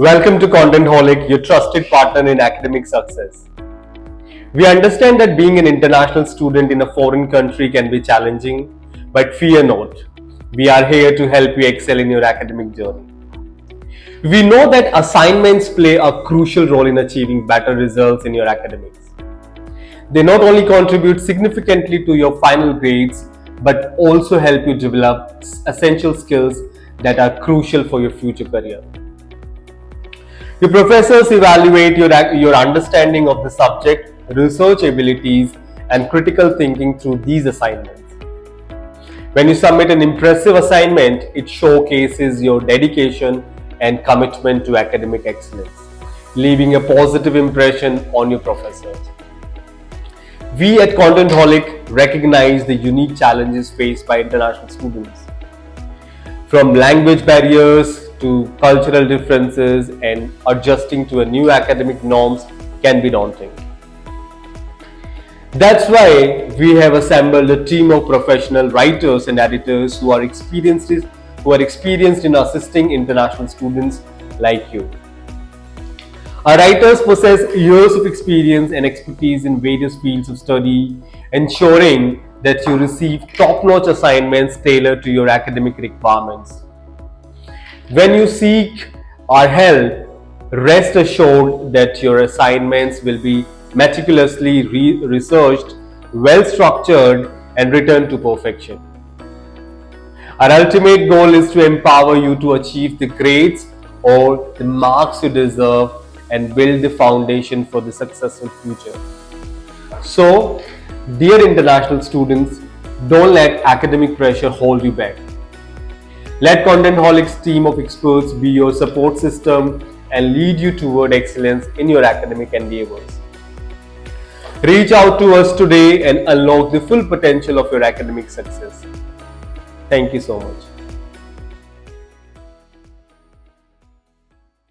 Welcome to Contentholic, your trusted partner in academic success. We understand that being an international student in a foreign country can be challenging, but fear not. We are here to help you excel in your academic journey. We know that assignments play a crucial role in achieving better results in your academics. They not only contribute significantly to your final grades, but also help you develop essential skills that are crucial for your future career. Your professors evaluate your understanding of the subject, research abilities, and critical thinking through these assignments. When you submit an impressive assignment, it showcases your dedication and commitment to academic excellence, leaving a positive impression on your professors. We at Contentholic recognize the unique challenges faced by international students. From language barriers to cultural differences, and adjusting to a new academic norms can be daunting. That's why we have assembled a team of professional writers and editors who are experienced in assisting international students like you. Our writers possess years of experience and expertise in various fields of study, ensuring that you receive top-notch assignments tailored to your academic requirements. When you seek our help, rest assured that your assignments will be meticulously researched, well-structured, and returned to perfection. Our ultimate goal is to empower you to achieve the grades or the marks you deserve and build the foundation for the successful future. So, dear international students, don't let academic pressure hold you back. Let Contentholics team of experts be your support system and lead you toward excellence in your academic endeavors. Reach out to us today and unlock the full potential of your academic success. Thank you so much.